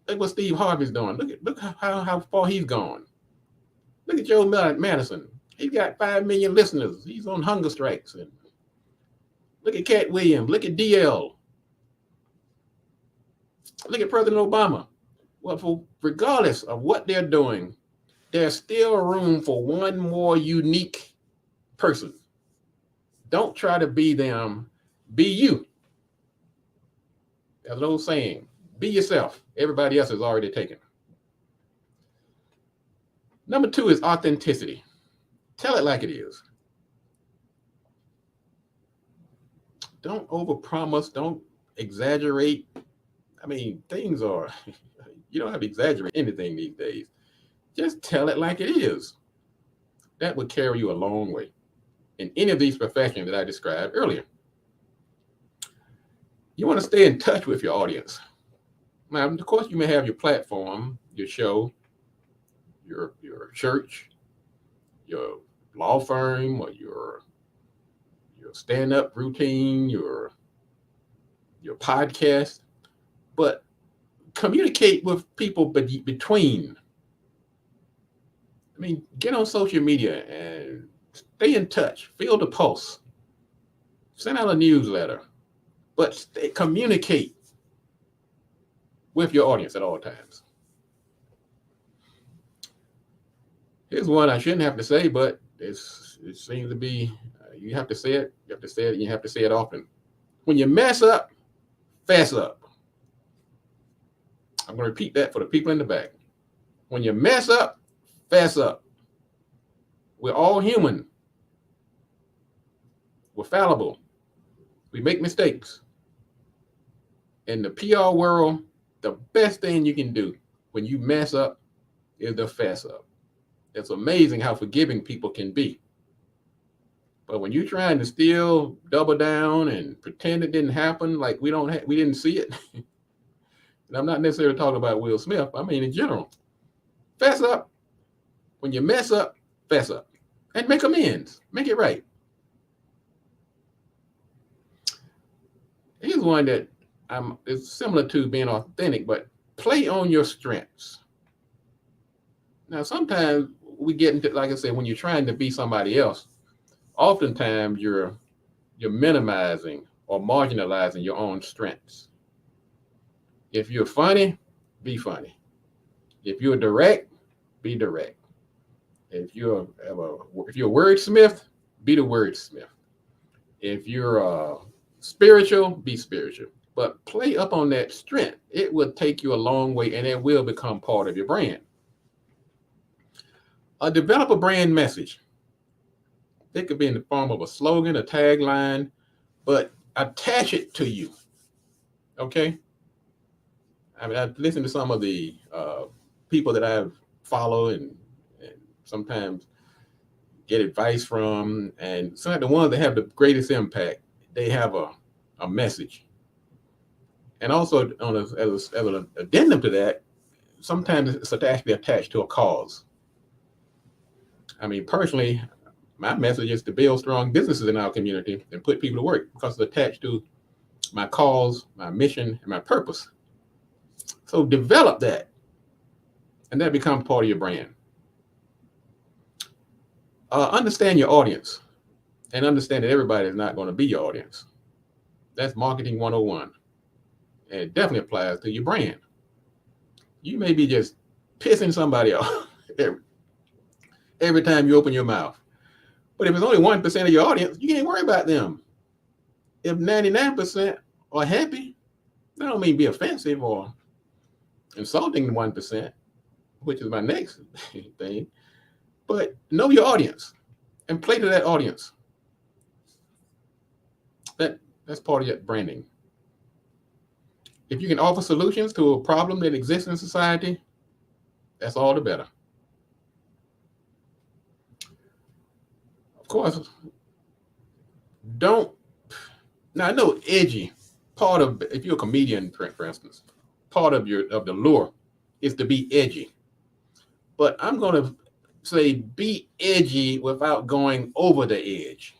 look what Steve Harvey's doing. Look how far he's gone. Look at Joe Madison. He's got 5 million listeners. He's on hunger strikes. And look at Cat Williams. Look at DL. Look at President Obama." Well, regardless of what they're doing, there's still room for one more unique person. Don't try to be them. Be you. There's an old saying, be yourself. Everybody else is already taken. Number 2 is authenticity. Tell it like it is. Don't overpromise. Don't exaggerate. I mean, things are, you don't have to exaggerate anything these days. Just tell it like it is. That would carry you a long way in any of these professions that I described earlier. You want to stay in touch with your audience. Now, of course, you may have your platform, your show, your church, your law firm, or your stand-up routine, your podcast, but communicate with people between. I mean, get on social media and stay in touch. Feel the pulse. Send out a newsletter, but communicate with your audience at all times. Here's one I shouldn't have to say, but it seems to be, you have to say it, and you have to say it often. When you mess up, fess up. I'm going to repeat that for the people in the back. When you mess up, fess up. We're all human. We're fallible. We make mistakes. In the PR world, the best thing you can do when you mess up is to fess up. It's amazing how forgiving people can be. But when you're trying to still double down and pretend it didn't happen, like we didn't see it, and I'm not necessarily talking about Will Smith, I mean in general, fess up. When you mess up, fess up. And make amends. Make it right. Here's one that it's similar to being authentic, but play on your strengths. Now, sometimes we get into, like I said, when you're trying to be somebody else, oftentimes you're minimizing or marginalizing your own strengths. If you're funny, be funny. If you're direct, be direct. If you're a wordsmith, be the wordsmith. If you're spiritual, be spiritual. But play up on that strength. It will take you a long way, and it will become part of your brand. Develop a brand message. It could be in the form of a slogan, a tagline, but attach it to you. Okay? I mean, I've listened to some of the people that I've followed and sometimes get advice from, and some of the ones that have the greatest impact, they have a message. And also, as an addendum to that, sometimes it's actually attached to a cause. I mean, personally, my message is to build strong businesses in our community and put people to work because it's attached to my cause, my mission, and my purpose. So develop that, and that becomes part of your brand. Understand your audience, and understand that everybody is not going to be your audience. That's marketing 101. And it definitely applies to your brand. You may be just pissing somebody off every time you open your mouth. But if it's only 1% of your audience, you can't worry about them. If 99% are happy, that don't mean be offensive or insulting the 1%, which is my next thing. But know your audience and play to that audience. That's part of your branding. If you can offer solutions to a problem that exists in society, that's all the better. Of course, don't. Now I know edgy. Part of if you're a comedian, for instance, part of the lure is to be edgy. But I'm going to say be edgy without going over the edge.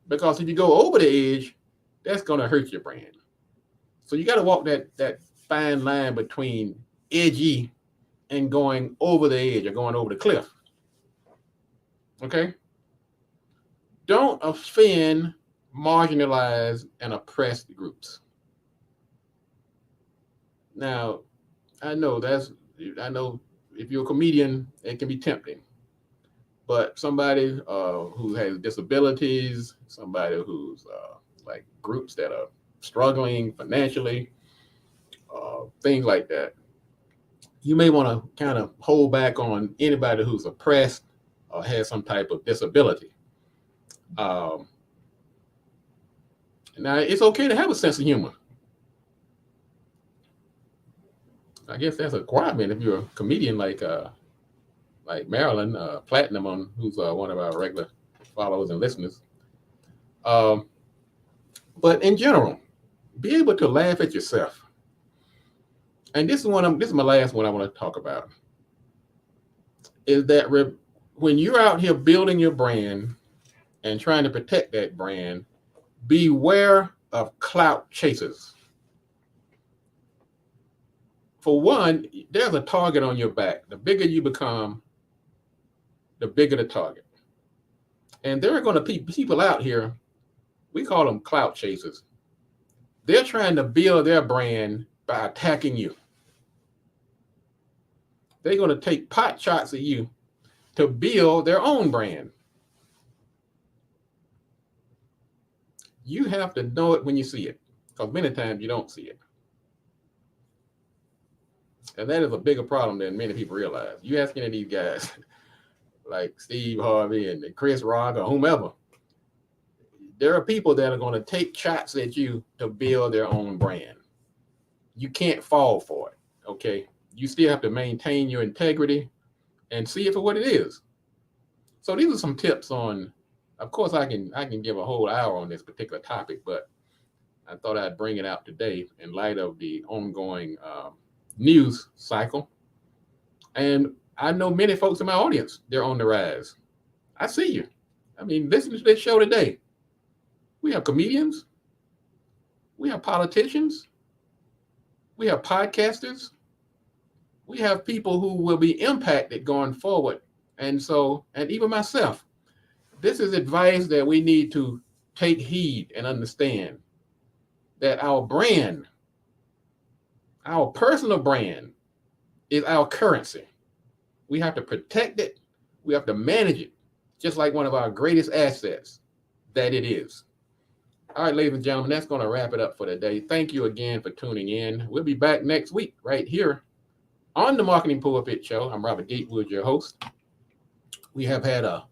Because if you go over the edge, that's going to hurt your brand. So you got to walk that fine line between edgy and going over the edge or going over the cliff. Okay? Don't offend marginalized and oppressed groups. Now, I know if you're a comedian, it can be tempting. But somebody who has disabilities, somebody who's like groups that are struggling financially, things like that, you may want to kind of hold back on anybody who's oppressed or has some type of disability. Now, it's okay to have a sense of humor. I guess that's a requirement if you're a comedian like Marilyn Platinum, who's one of our regular followers and listeners. But in general, be able to laugh at yourself. And this is my last one I want to talk about. Is that when you're out here building your brand and trying to protect that brand, beware of clout chasers. For one, there's a target on your back. The bigger you become, the bigger the target. And there are going to be people out here, we call them clout chasers. They're trying to build their brand by attacking you. They're going to take pot shots at you to build their own brand. You have to know it when you see it, because many times you don't see it. And that is a bigger problem than many people realize. You ask any of these guys, like Steve Harvey and Chris Rock or whomever, there are people that are going to take shots at you to build their own brand. You can't fall for it, okay? You still have to maintain your integrity and see it for what it is. So these are some tips on, of course, I can give a whole hour on this particular topic, but I thought I'd bring it out today in light of the ongoing news cycle. And I know many folks in my audience, they're on the rise. I see you. I mean, listen to this show today. We have comedians. We have politicians. We have podcasters. We have people who will be impacted going forward. And even myself, this is advice that we need to take heed and understand that our brand, our personal brand, is our currency. We have to protect it. We have to manage it, just like one of our greatest assets that it is. All right, ladies and gentlemen, that's going to wrap it up for today. Thank you again for tuning in. We'll be back next week right here on the Marketing Pulpit Show. I'm Robert Gatewood, your host. We have had a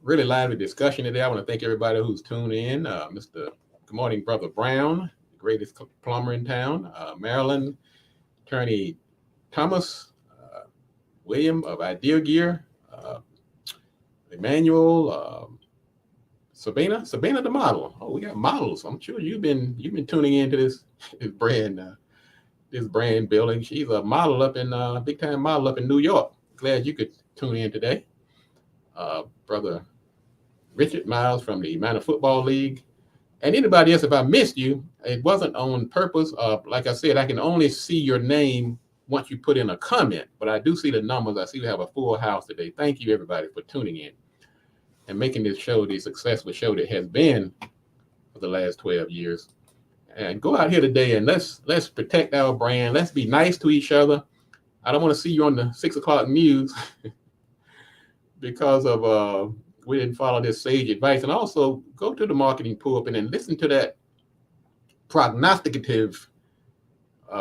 really lively discussion today. I want to thank everybody who's tuned in. Good morning, Brother Brown, the greatest plumber in town. Maryland, Attorney Thomas, William of Idea Gear, Emmanuel, Sabina the model. Oh, we got models. I'm sure you've been tuning into this brand building. She's a model up in big time model up in New York. Glad you could tune in today. Brother Richard Miles from the Atlanta Football League. And anybody else, if I missed you, it wasn't on purpose. Like I said, I can only see your name once you put in a comment, but I do see the numbers. I see we have a full house today. Thank you, everybody, for tuning in and making this show the successful show that has been for the last 12 years. And go out here today and let's protect our brand. Let's be nice to each other. I don't want to see you on the 6 o'clock news because of we didn't follow this sage advice. And also go to the Marketing Pulpit and listen to that prognosticative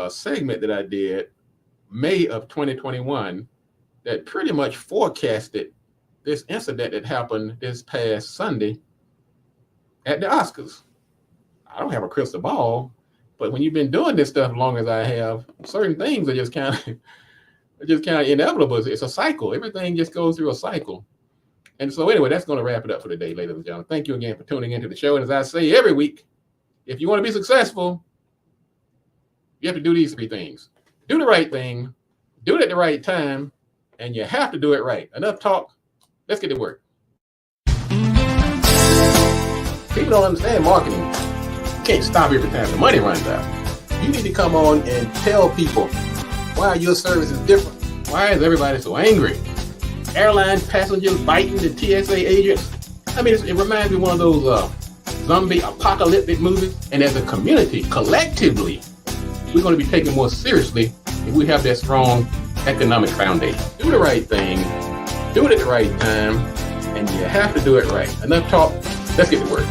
segment that I did May of 2021 that pretty much forecasted this incident that happened this past Sunday at the Oscars. I don't have a crystal ball, But when you've been doing this stuff as long as I have, certain things are just kind of inevitable. It's a cycle. Everything just goes through a cycle. And so anyway, that's going to wrap it up for today, ladies and gentlemen. Thank you again for tuning into the show. And as I say every week, if you want to be successful, you have to do these 3 things. Do the right thing, do it at the right time, and you have to do it right. Enough talk. Let's get to work. People don't understand marketing. You can't stop every time the money runs out. You need to come on and tell people why your service is different. Why is everybody so angry? Airline passengers biting the TSA agents. I mean, it reminds me of one of those zombie apocalyptic movies. And as a community, collectively, we're going to be taken more seriously if we have that strong economic foundation. Do the right thing, do it at the right time, and you have to do it right. Enough talk. Let's get to work.